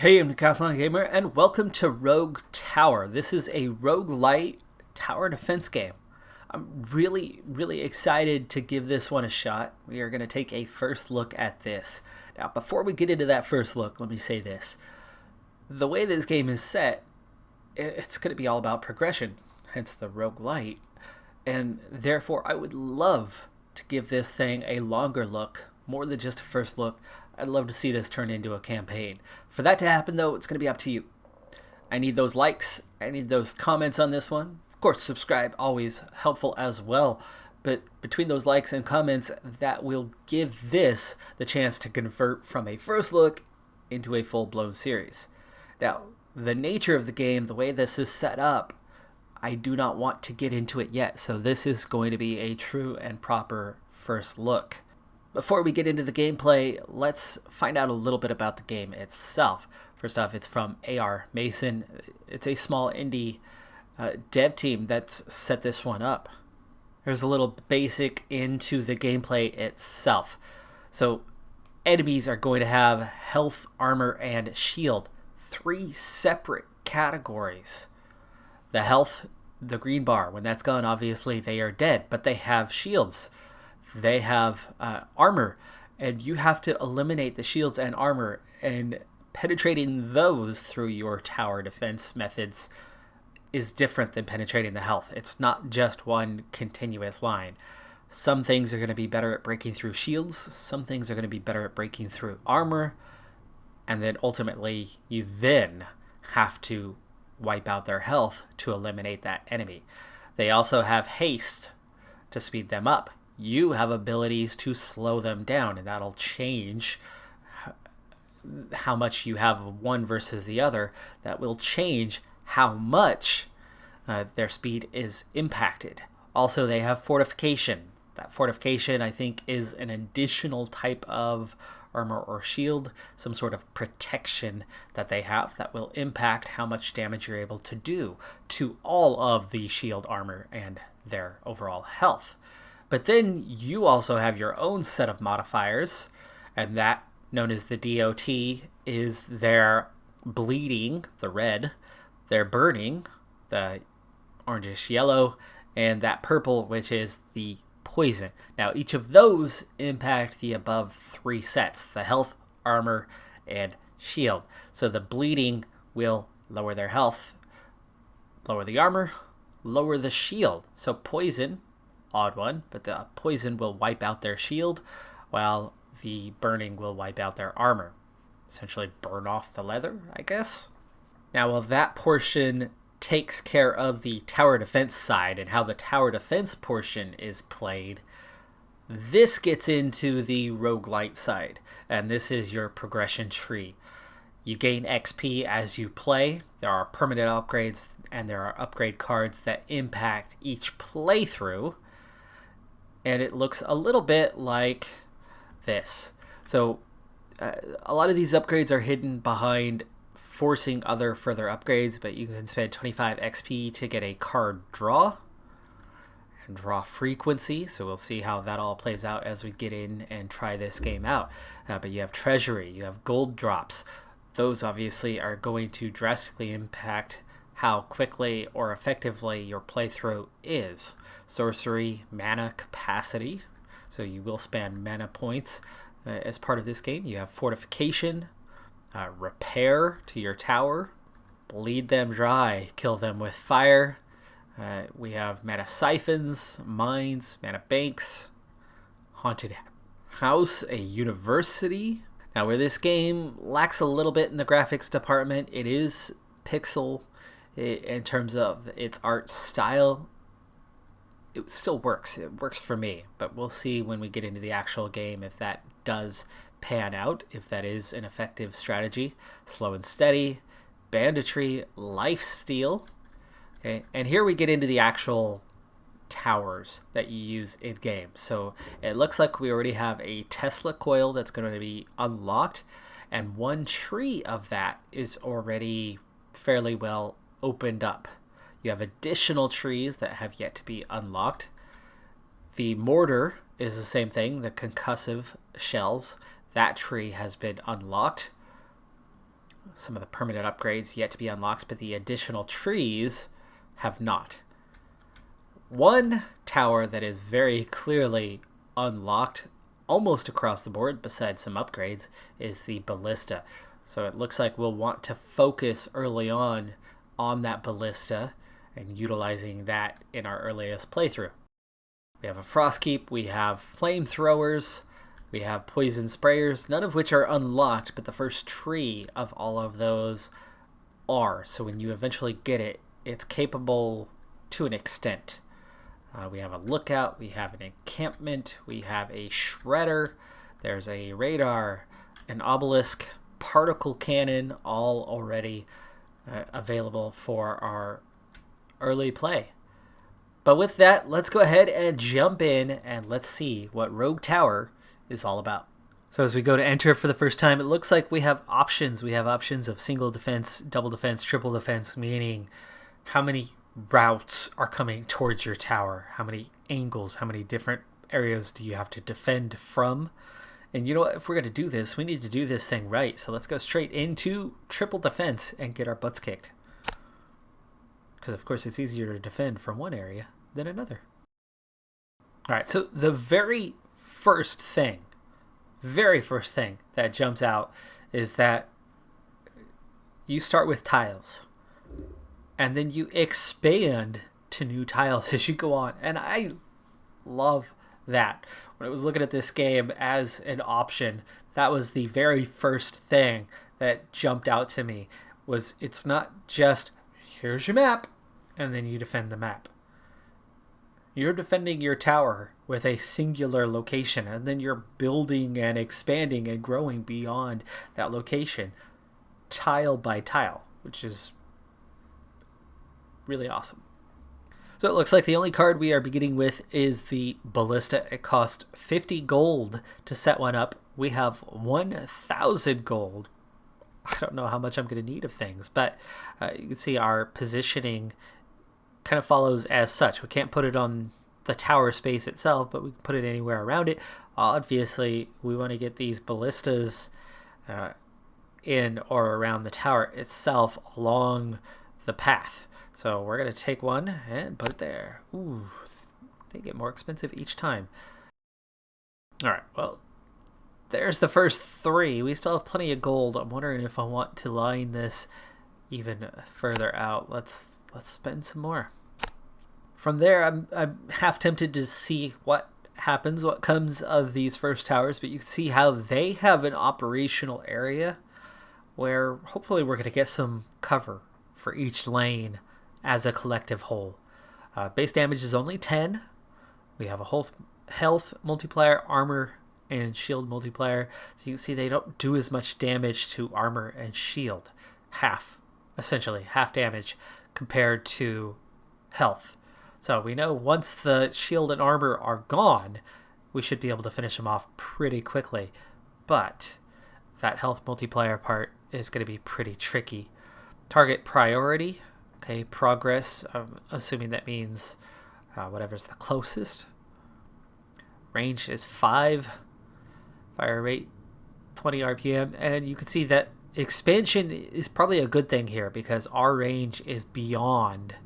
Hey, I'm Decathlon Gamer, and welcome to Rogue Tower. This is a roguelite tower defense game. I'm really excited to give this one a shot. We are going to take a first look at this. Now, before we get into that first look, let me say this. The way this game is set, it's going to be all about progression, hence the roguelite. And therefore, I would love to give this thing a longer look, more than just a first look. I'd love to see this turn into a campaign. For that to happen, though, it's going to be up to you. I need those likes. I need those comments on this one. Of course, subscribe, always helpful as well. But between those likes and comments, that will give this the chance to convert from a first look into a full-blown series. Now, the nature of the game, the way this is set up, I do not want to get into it yet. So this is going to be a true and proper first look. Before we get into the gameplay, let's find out a little bit about the game itself. First off, it's from AR Mason. It's a small indie dev team that's set this one up. There's a little basic into the gameplay itself. So enemies are going to have health, armor, and shield. 3 separate categories. The health, the green bar, when that's gone, obviously they are dead, but they have shields. They have armor, and you have to eliminate the shields and armor, and penetrating those through your tower defense methods is different than penetrating the health. It's not just one continuous line. Some things are going to be better at breaking through shields, some things are going to be better at breaking through armor, and then ultimately you then have to wipe out their health to eliminate that enemy. They also have haste to speed them up. You have abilities to slow them down, and that'll change how much you have of one versus the other. That will change how much their speed is impacted. Also, they have fortification. That fortification, I think, is an additional type of armor or shield, some sort of protection that they have that will impact how much damage you're able to do to all of the shield, armor, and their overall health. But then you also have your own set of modifiers, and that, known as the DOT, is their bleeding, the red, their burning, the orangish yellow, and that purple, which is the poison. Now, each of those impact the above 3 sets, the health, armor, and shield. So the bleeding will lower their health, lower the armor, lower the shield. So poison, odd one, but the poison will wipe out their shield, while the burning will wipe out their armor. Essentially burn off the leather, I guess. Now, while that portion takes care of the tower defense side and how the tower defense portion is played, this gets into the roguelite side, and this is your progression tree. You gain XP as you play. There are permanent upgrades, and there are upgrade cards that impact each playthrough. And it looks a little bit like this. So a lot of these upgrades are hidden behind forcing other further upgrades, but you can spend 25 XP to get a card draw and draw frequency. So we'll see how that all plays out as we get in and try this game out. But you have treasury, you have gold drops. Those obviously are going to drastically impact how quickly or effectively your playthrough is. Sorcery, mana capacity, so you will spend mana points as part of this game. You have fortification, repair to your tower, bleed them dry, kill them with fire. We have mana siphons, mines, mana banks, haunted house, a university. Now, where this game lacks a little bit in the graphics department, it is pixel in terms of its art style. It still works. It works for me, but we'll see when we get into the actual game if that does pan out, if that is an effective strategy. Slow and steady, banditry, lifesteal. Okay, and here we get into the actual towers that you use in game. So it looks like we already have a Tesla coil that's going to be unlocked, and one tree of that is already fairly well opened up. You have additional trees that have yet to be unlocked. The mortar is the same thing, the concussive shells. That tree has been unlocked. Some of the permanent upgrades yet to be unlocked, but the additional trees have not. One tower that is very clearly unlocked almost across the board, besides some upgrades, is the ballista. So it looks like we'll want to focus early on that ballista and utilizing that in our earliest playthrough. We have a frost keep, we have flamethrowers, we have poison sprayers, none of which are unlocked, but the first tree of all of those are. So when you eventually get it, it's capable to an extent. We have a lookout, we have an encampment, we have a shredder, there's a radar, an obelisk, particle cannon, all already available for our early play. But with that, let's go ahead and jump in and let's see what Rogue Tower is all about. So as we go to enter for the first time, it looks like we have options. We have options of single defense, double defense, triple defense, meaning how many routes are coming towards your tower, how many angles, how many different areas do you have to defend from. And you know what, if we're going to do this, we need to do this thing right. So let's go straight into triple defense and get our butts kicked. Because of course it's easier to defend from one area than another. Alright, so the very first thing that jumps out is that you start with tiles. And then you expand to new tiles as you go on. And I love that. When I was looking at this game as an option, that was the very first thing that jumped out to me. Was it's not just, here's your map, and then you defend the map. You're defending your tower with a singular location, and then you're building and expanding and growing beyond that location, tile by tile, which is really awesome. So it looks like the only card we are beginning with is the ballista. It cost 50 gold to set one up. We have 1,000 gold. I don't know how much I'm going to need of things, but you can see our positioning kind of follows as such. We can't put it on the tower space itself, but we can put it anywhere around it. Obviously, we want to get these ballistas in or around the tower itself along the path. So we're going to take one and put it there. Ooh, they get more expensive each time. All right, well, there's the first three. We still have plenty of gold. I'm wondering if I want to line this even further out. Let's spend some more. From there, I'm half tempted to see what happens, what comes of these first towers, but you can see how they have an operational area where hopefully we're going to get some cover for each lane as a collective whole. Base damage is only 10. We have a whole health multiplier, armor, and shield multiplier. So you can see they don't do as much damage to armor and shield. Essentially half damage compared to health. So we know once the shield and armor are gone, we should be able to finish them off pretty quickly. But that health multiplier part is going to be pretty tricky. Target priority. Okay, progress. I'm assuming that means whatever's the closest. Range is 5. Fire rate 20 RPM. And you can see that expansion is probably a good thing here because our range is beyond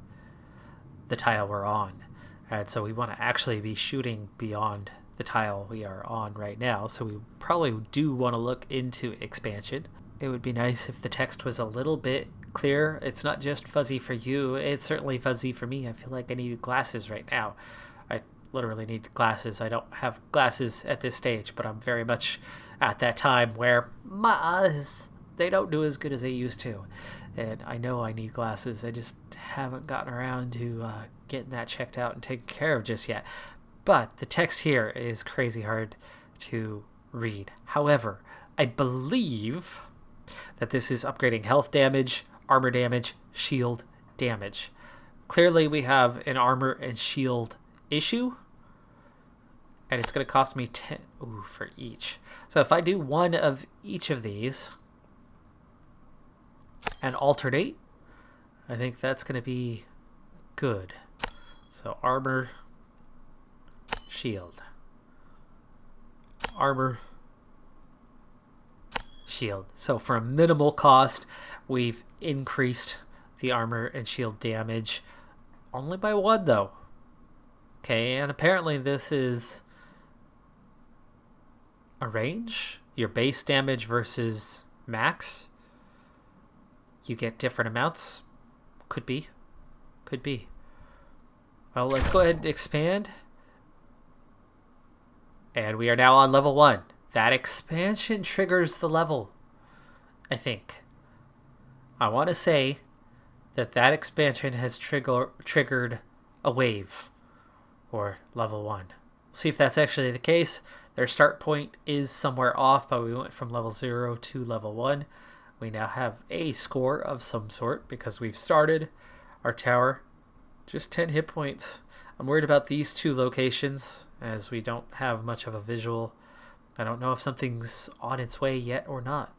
the tile we're on. And so we want to actually be shooting beyond the tile we are on right now. So we probably do want to look into expansion. It would be nice if the text was a little bit clearer. It's not just fuzzy for you, it's certainly fuzzy for me. I feel like I need glasses right now. I literally need glasses. I don't have glasses at this stage, but I'm very much at that time where my eyes, they don't do as good as they used to. And I know I need glasses. I just haven't gotten around to getting that checked out and taken care of just yet. But the text here is crazy hard to read. However, I believe that this is upgrading health damage, armor damage, shield damage. Clearly we have an armor and shield issue, and it's going to cost me 10 for each. So if I do one of each of these and alternate, I think that's going to be good. So armor, shield, armor, shield. So for a minimal cost, we've increased the armor and shield damage only by 1 though. Okay, and apparently this is a range. Your base damage versus max. You get different amounts. Could be. Could be. Well, let's go ahead and expand. And we are now on level 1. That expansion triggers the level, I think. I want to say that expansion has triggered a wave, or level 1. See if that's actually the case. Their start point is somewhere off, but we went from level 0 to level 1. We now have a score of some sort because we've started our tower. Just 10 hit points. I'm worried about these 2 locations as we don't have much of a visual. I don't know if something's on its way yet or not.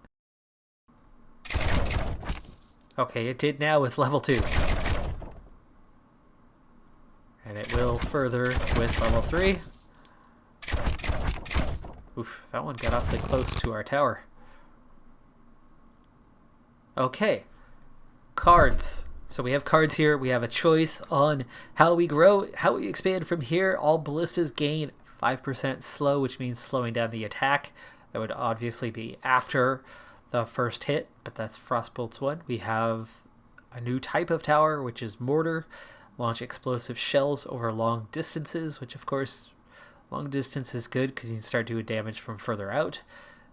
Okay, it did now with level 2. And it will further with level 3. Oof, that one got awfully close to our tower. Okay, cards. So we have cards here. We have a choice on how we grow, how we expand from here. All ballistas gain 5% slow, which means slowing down the attack. That would obviously be after the first hit, but that's Frostbolt's one. We have a new type of tower, which is mortar. Launch explosive shells over long distances, which of course, long distance is good because you can start doing damage from further out.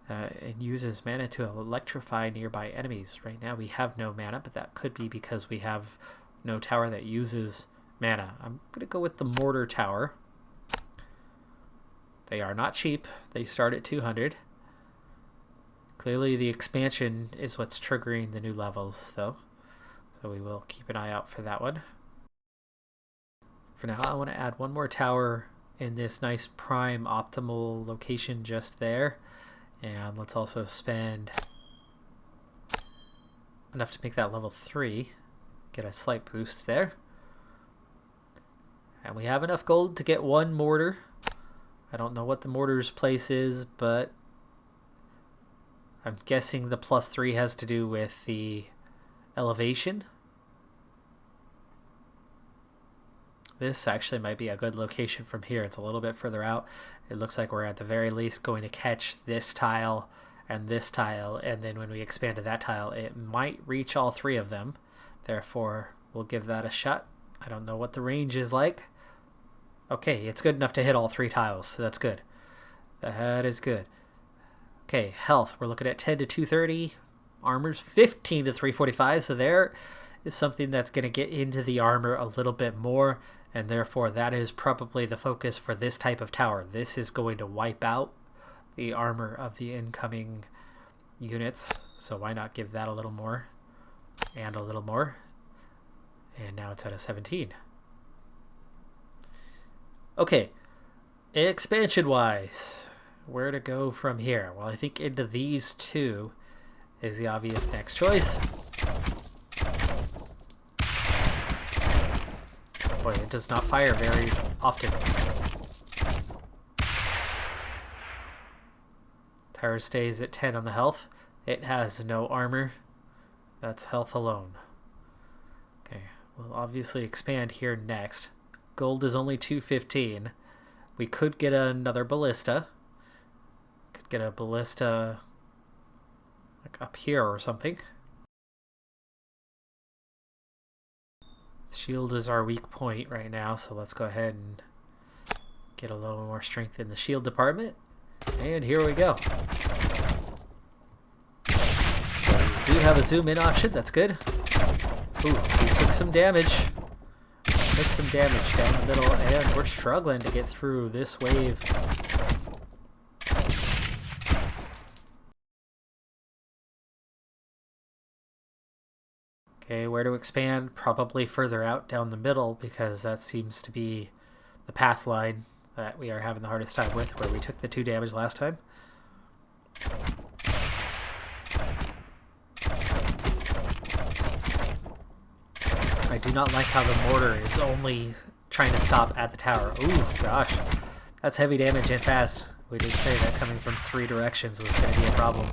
It uses mana to electrify nearby enemies. Right now we have no mana, but that could be because we have no tower that uses mana. I'm going to go with the mortar tower. They are not cheap. They start at 200. Clearly the expansion is what's triggering the new levels though. So we will keep an eye out for that one. For now I want to add one more tower in this nice prime optimal location just there. And let's also spend enough to make that level 3. Get a slight boost there. And we have enough gold to get 1 mortar. I don't know what the mortar's place is, but I'm guessing the +3 has to do with the elevation. This actually might be a good location from here. It's a little bit further out. It looks like we're at the very least going to catch this tile, and then when we expand to that tile, it might reach all 3 of them. Therefore, we'll give that a shot. I don't know what the range is like. Okay, it's good enough to hit all 3 tiles, so that's good. That is good. Okay, health. We're looking at 10 to 230. Armor's 15 to 345, so there is something that's going to get into the armor a little bit more, and therefore that is probably the focus for this type of tower. This is going to wipe out the armor of the incoming units, so why not give that a little more and a little more. And now it's at a 17. Okay, expansion wise, where to go from here? Well, I think into these 2 is the obvious next choice. Boy, it does not fire very often. Tower stays at 10 on the health. It has no armor. That's health alone. Okay, we'll obviously expand here next. Gold is only 215. We could get another ballista. Could get a ballista like up here or something. Shield is our weak point right now, so let's go ahead and get a little more strength in the shield department. And here we go. We do have a zoom in option, that's good. Ooh, we took some damage. Took some damage down the middle, and we're struggling to get through this wave. Okay, where to expand? Probably further out down the middle, because that seems to be the path line that we are having the hardest time with, where we took the 2 damage last time. I do not like how the mortar is only trying to stop at the tower. Ooh, gosh. That's heavy damage and fast. We did say that coming from 3 directions was going to be a problem.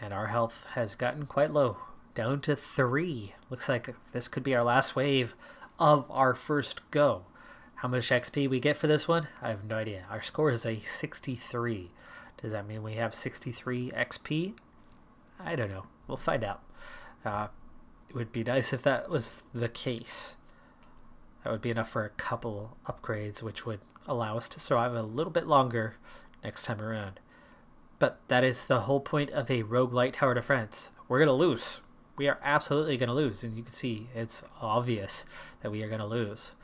And our health has gotten quite low, down to 3. Looks like this could be our last wave of our first go. How much XP we get for this one? I have no idea. Our score is a 63. Does that mean we have 63 XP? I don't know. We'll find out. It would be nice if that was the case. That would be enough for a couple upgrades, which would allow us to survive a little bit longer next time around. But that is the whole point of a roguelite tower defense. We're going to lose. We are absolutely going to lose. And you can see it's obvious that we are going to lose.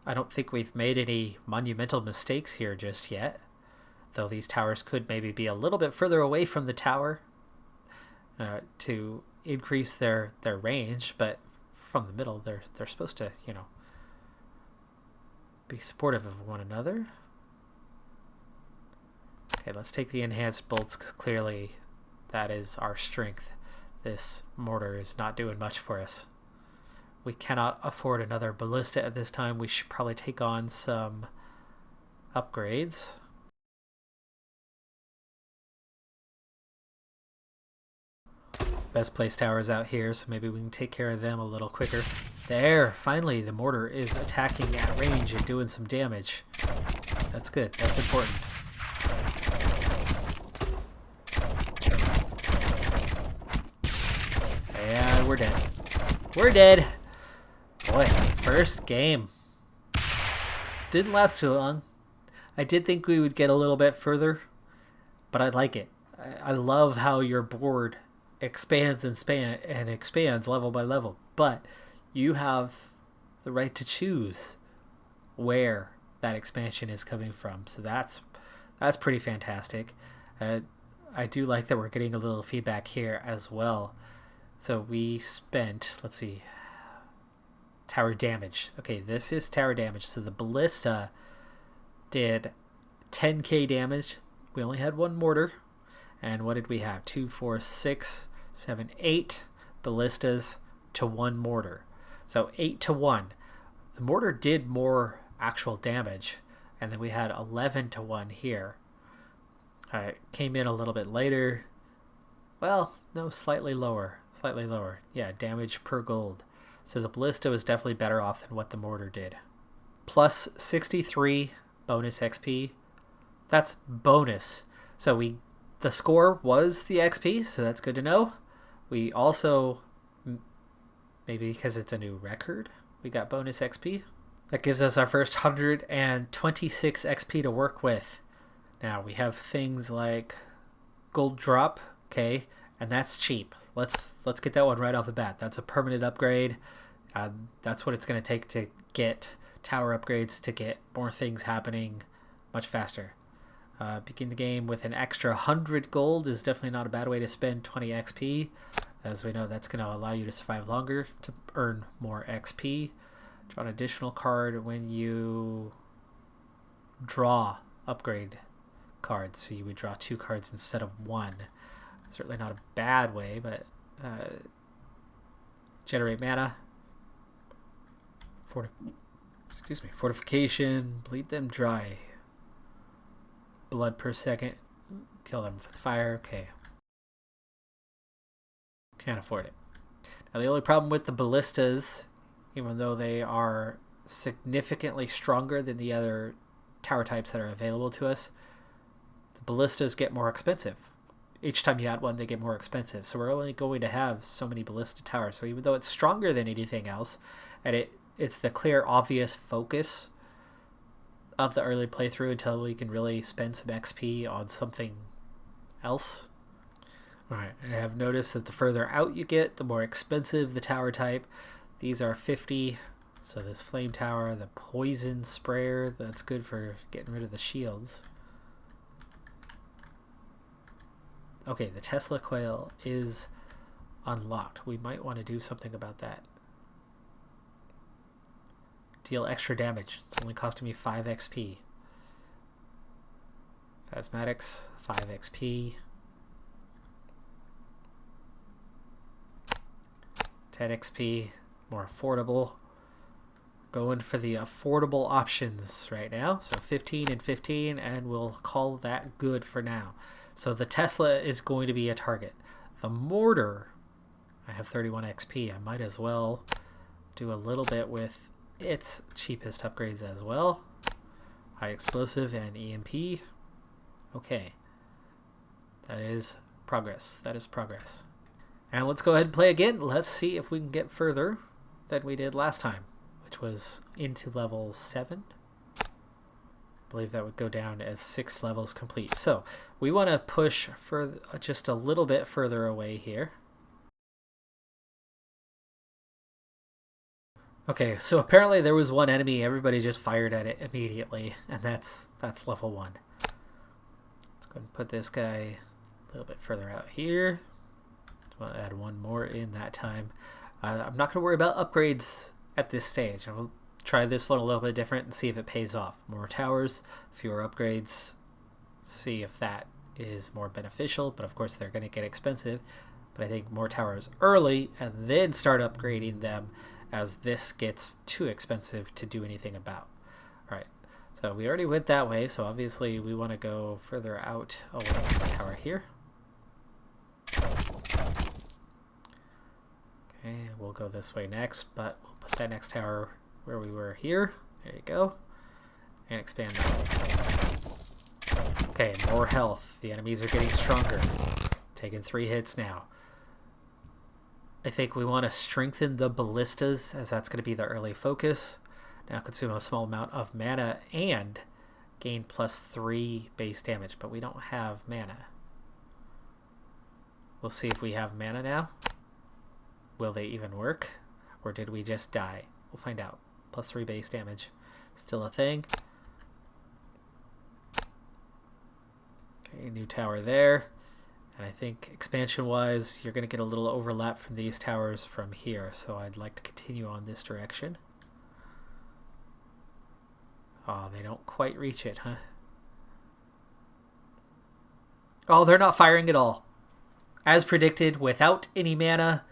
I don't think we've made any monumental mistakes here just yet. Though these towers could maybe be a little bit further away from the tower to increase their range. But from the middle, they're supposed to, be supportive of one another. Okay, let's take the enhanced bolts because clearly that is our strength. This mortar is not doing much for us. We cannot afford another ballista at this time. We should probably take on some upgrades. Best placed towers out here, so maybe we can take care of them a little quicker. There, finally the mortar is attacking at range and doing some damage. That's good, that's important. Yeah, we're dead. We're dead! Boy, first game. Didn't last too long. I did think we would get a little bit further, but I like it. I love how your board expands and expands level by level, but you have the right to choose where that expansion is coming from. So that's pretty fantastic. I do like that we're getting a little feedback here as well. So we spent, let's see, tower damage. Okay, this is tower damage. So the ballista did 10k damage. We only had one mortar. And what did we have? 2, 4, 6, 7, 8 ballistas to 1 mortar. So 8 to 1. The mortar did more actual damage. And then we had 11 to 1 here. It came in a little bit later. Well, no, slightly lower. Slightly lower. Yeah, damage per gold. So the ballista was definitely better off than what the mortar did. Plus 63 bonus XP. That's bonus. So the score was the XP, so that's good to know. We also, maybe because it's a new record, we got bonus XP. That gives us our first 126 XP to work with. Now we have things like gold drop, okay, and that's cheap. Let's get that one right off the bat. That's a permanent upgrade. That's what it's going to take to get tower upgrades, to get more things happening much faster. Begin the game with an extra 100 gold is definitely not a bad way to spend 20 XP. As we know, that's going to allow you to survive longer, to earn more XP. Draw an additional card when you draw upgrade cards. So you would draw 2 cards instead of 1. Certainly not a bad way, but generate mana. Fortification, bleed them dry. Blood per second, kill them with fire. Okay, can't afford it. Now the only problem with the ballistas, even though they are significantly stronger than the other tower types that are available to us, the ballistas get more expensive. Each time you add one, they get more expensive. So we're only going to have so many ballista towers. So even though it's stronger than anything else, and it's the clear, obvious focus of the early playthrough until we can really spend some XP on something else. Alright, I have noticed that the further out you get, the more expensive the tower type. These are 50. So this flame tower, the poison sprayer, that's good for getting rid of the shields. Okay, the Tesla coil is unlocked. We might want to do something about that. Deal extra damage. It's only costing me 5 XP. Phasmatics, 5 XP. 10 XP, more affordable. Going for the affordable options right now. So 15 and 15, and we'll call that good for now. So the Tesla is going to be a target. The mortar. I have 31 XP. I might as well do a little bit with its cheapest upgrades as well. High explosive and EMP. Okay. That is progress. That is progress. And let's go ahead and play again. Let's see if we can get further than we did last time, which was into level 7. I believe that would go down as 6 levels complete. So we want to push further, just a little bit further away here. Okay, so apparently there was one enemy, everybody just fired at it immediately, and that's level 1. Let's go ahead and put this guy a little bit further out here. I'll add one more in that time. I'm not going to worry about upgrades at this stage. I'll try this one a little bit different and see if it pays off. More towers, fewer upgrades, see if that is more beneficial, but of course they're going to get expensive. But I think more towers early and then start upgrading them as this gets too expensive to do anything about. Alright, so we already went that way, so obviously we want to go further out away from the tower here. Okay, we'll go this way next, but we'll put that next tower where we were here. There you go. And expand that. Okay, more health. The enemies are getting stronger. Taking 3 hits now. I think we want to strengthen the ballistas, as that's going to be the early focus. Now consume a small amount of mana and gain +3 base damage, but we don't have mana. We'll see if we have mana now. Will they even work? Or did we just die? We'll find out. +3 base damage. Still a thing. Okay, new tower there. And I think expansion-wise, you're going to get a little overlap from these towers from here. So I'd like to continue on this direction. Oh, they don't quite reach it, huh? Oh, they're not firing at all. As predicted, without any mana,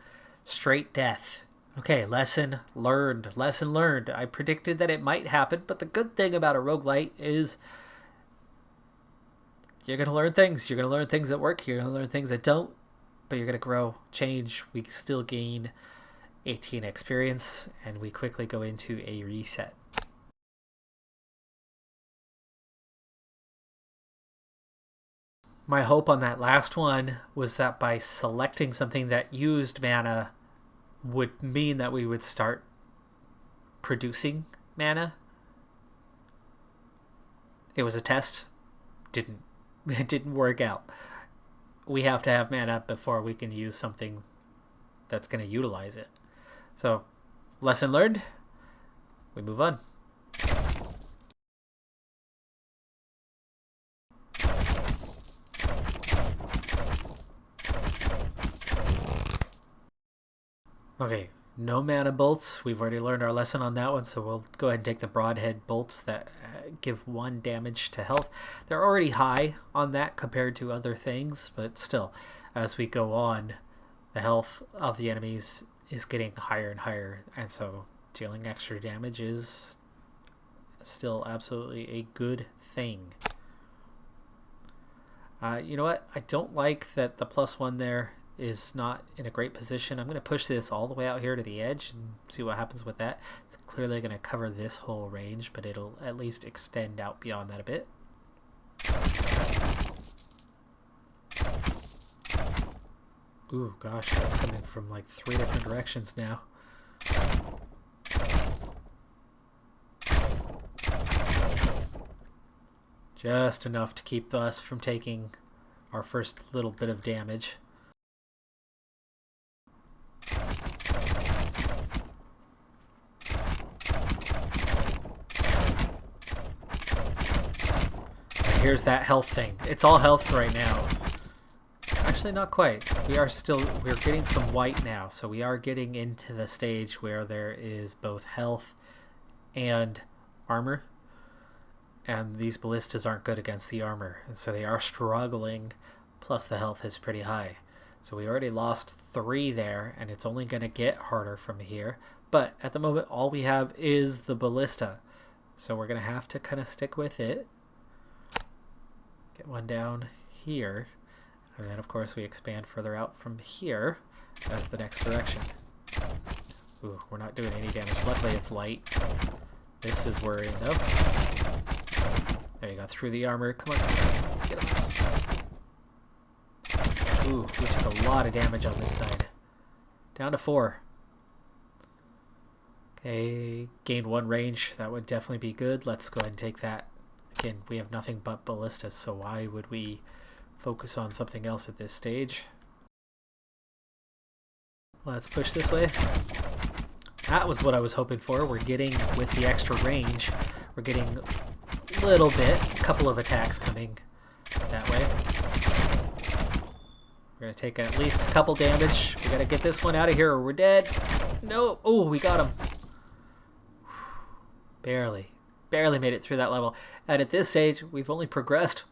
straight death. Okay, lesson learned. Lesson learned. I predicted that it might happen, but the good thing about a roguelite is you're going to learn things. You're going to learn things that work. You're going to learn things that don't, but you're going to grow, change. We still gain 18 experience, and we quickly go into a reset. My hope on that last one was that by selecting something that used mana would mean that we would start producing mana. It was a test. It didn't work out. We have to have mana before we can use something that's going to utilize it. So, lesson learned. We move on. Okay, no mana bolts. We've already learned our lesson on that one, so we'll go ahead and take the broadhead bolts that give 1 damage to health. They're already high on that compared to other things, but still, as we go on, the health of the enemies is getting higher and higher, and so dealing extra damage is still absolutely a good thing. You know what? I don't like that the +1 there is not in a great position. I'm going to push this all the way out here to the edge and see what happens with that. It's clearly going to cover this whole range, but it'll at least extend out beyond that a bit. Ooh, gosh, that's coming from like 3 different directions now. Just enough to keep us from taking our first little bit of damage. Here's that health thing. It's all health right now. Actually, not quite. We're getting some white now, so we are getting into the stage where there is both health and armor. And these ballistas aren't good against the armor, and so they are struggling, plus the health is pretty high. So we already lost 3 there, and it's only going to get harder from here. But at the moment, all we have is the ballista. So we're going to have to kind of stick with it. Get one down here. And then, of course, we expand further out from here as the next direction. Ooh, we're not doing any damage. Luckily, it's light. This is worrying, though. There you go. Through the armor. Come on. Get him. Ooh, we took a lot of damage on this side. Down to 4. Okay, gained 1 range. That would definitely be good. Let's go ahead and take that. Again, we have nothing but ballistas, so why would we focus on something else at this stage? Let's push this way. That was what I was hoping for. We're getting, with the extra range, we're getting a little bit, a couple of attacks coming that way. We're going to take at least a couple damage. We got to get this one out of here or we're dead. No. Oh, we got him. Barely made it through that level. And at this stage, we've only progressed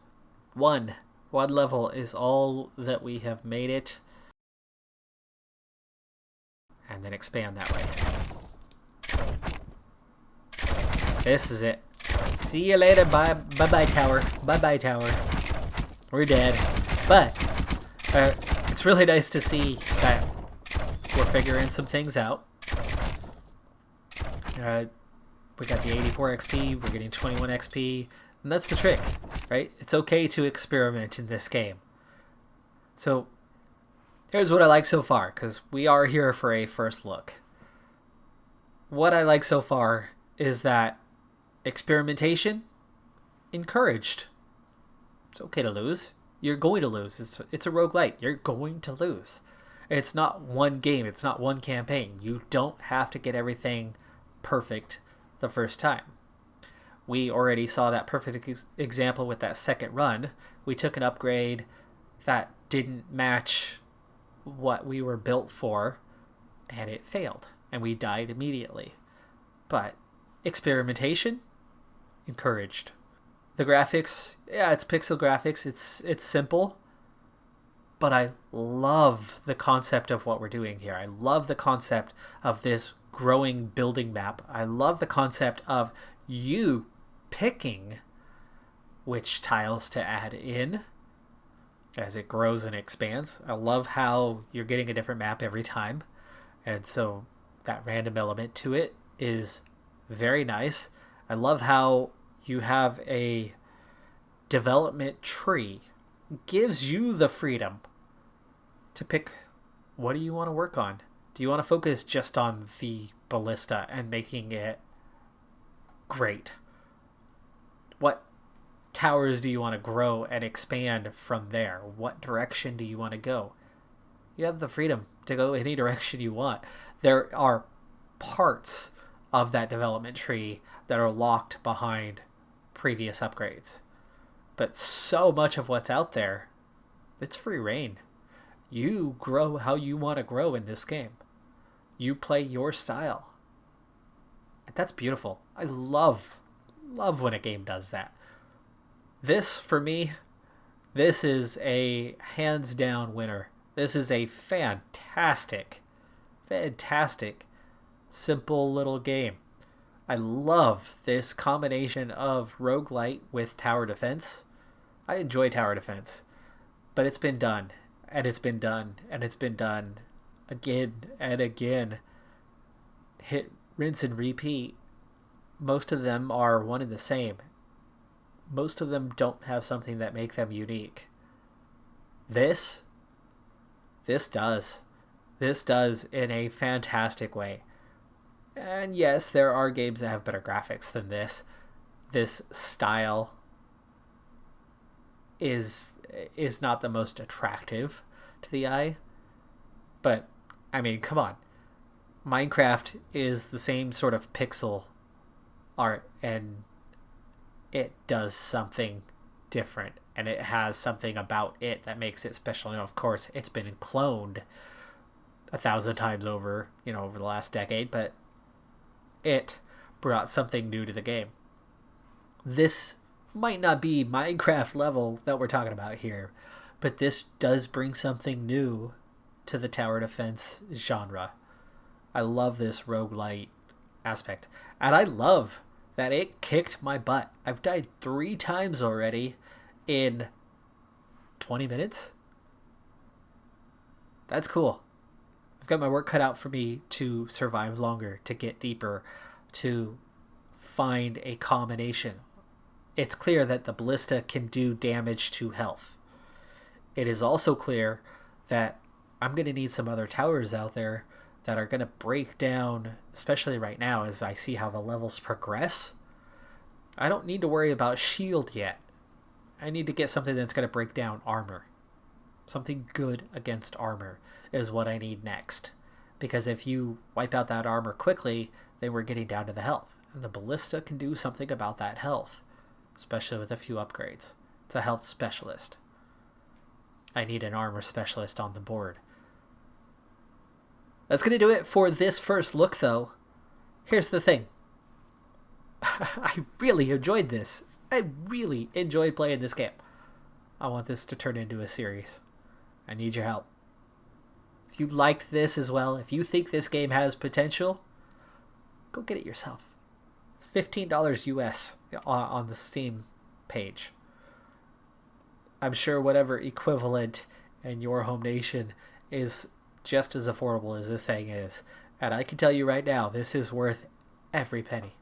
1. 1 level is all that we have made it. And then expand that way. This is it. See you later. Bye-bye, tower. Bye-bye, tower. We're dead. But it's really nice to see that we're figuring some things out. We got the 84 XP, we're getting 21 XP, and that's the trick, right? It's okay to experiment in this game. So here's what I like so far, because we are here for a first look. What I like so far is that experimentation encouraged. It's okay to lose. You're going to lose. It's a roguelite. You're going to lose. It's not one game. It's not one campaign. You don't have to get everything perfect the first time. We already saw that perfect example with that second run. We took an upgrade that didn't match what we were built for, and it failed, and we died immediately. But experimentation encouraged. The graphics, yeah, it's pixel graphics. It's simple, but I love the concept of what we're doing here. I love the concept of this growing building map. I love the concept of you picking which tiles to add in as it grows and expands. I love how you're getting a different map every time, and so that random element to it is very nice. I love how you have a development tree. It gives you the freedom to pick what do you want to work on. Do you want to focus just on the ballista and making it great? What towers do you want to grow and expand from there? What direction do you want to go? You have the freedom to go any direction you want. There are parts of that development tree that are locked behind previous upgrades. But so much of what's out there, it's free reign. You grow how you want to grow in this game. You play your style. That's beautiful. I love when a game does that. This, for me, this is a hands down winner. This is a fantastic, simple little game. I love this combination of roguelite with tower defense. I enjoy tower defense, but it's been done, and it's been done, and it's been done again and again. Hit, rinse, and repeat. Most of them are one and the same. Most of them don't have something that make them unique. This does. This does in a fantastic way. And yes, there are games that have better graphics than this. This style is not the most attractive to the eye. But, I mean, come on. Minecraft is the same sort of pixel art, and it does something different, and it has something about it that makes it special. And of course, it's been cloned 1,000 times over, over the last decade, but it brought something new to the game. This might not be Minecraft level that we're talking about here, but this does bring something new to the tower defense genre. I love this roguelite aspect, and I love that it kicked my butt. I've died 3 times already in 20 minutes. That's cool. I've got my work cut out for me to survive longer, to get deeper, to find a combination. It's clear that the ballista can do damage to health. It is also clear that I'm going to need some other towers out there that are going to break down, especially right now as I see how the levels progress. I don't need to worry about shield yet. I need to get something that's going to break down armor. Something good against armor is what I need next. Because if you wipe out that armor quickly, then we're getting down to the health. And the ballista can do something about that health, especially with a few upgrades. It's a health specialist. I need an armor specialist on the board. That's going to do it for this first look, though. Here's the thing. I really enjoyed this. I really enjoyed playing this game. I want this to turn into a series. I need your help. If you liked this as well, if you think this game has potential, go get it yourself. It's $15 US on the Steam page. I'm sure whatever equivalent in your home nation is just as affordable as this thing is. And I can tell you right now, this is worth every penny.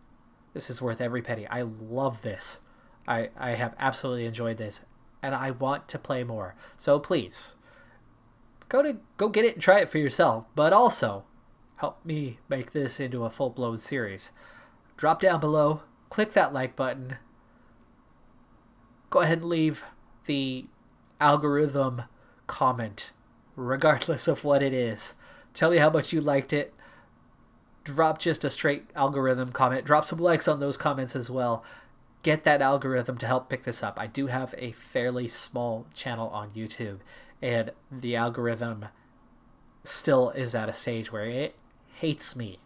This is worth every penny. I love this. I have absolutely enjoyed this. And I want to play more. So please, go get it and try it for yourself. But also, help me make this into a full-blown series. Drop down below. Click that like button. Go ahead and leave the algorithm comment, regardless of what it is. Tell me how much you liked it. Drop just a straight algorithm comment. Drop some likes on those comments as well. Get that algorithm to help pick this up. I do have a fairly small channel on YouTube, and the algorithm still is at a stage where it hates me.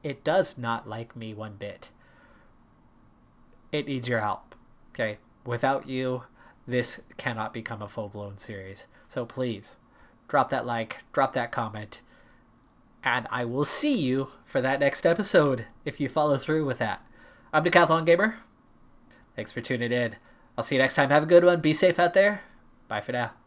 It does not like me one bit. It needs your help. Okay? Without you, this cannot become a full-blown series. So please, drop that like, drop that comment, and I will see you for that next episode if you follow through with that. I'm Decathlon Gamer. Thanks for tuning in. I'll see you next time. Have a good one. Be safe out there. Bye for now.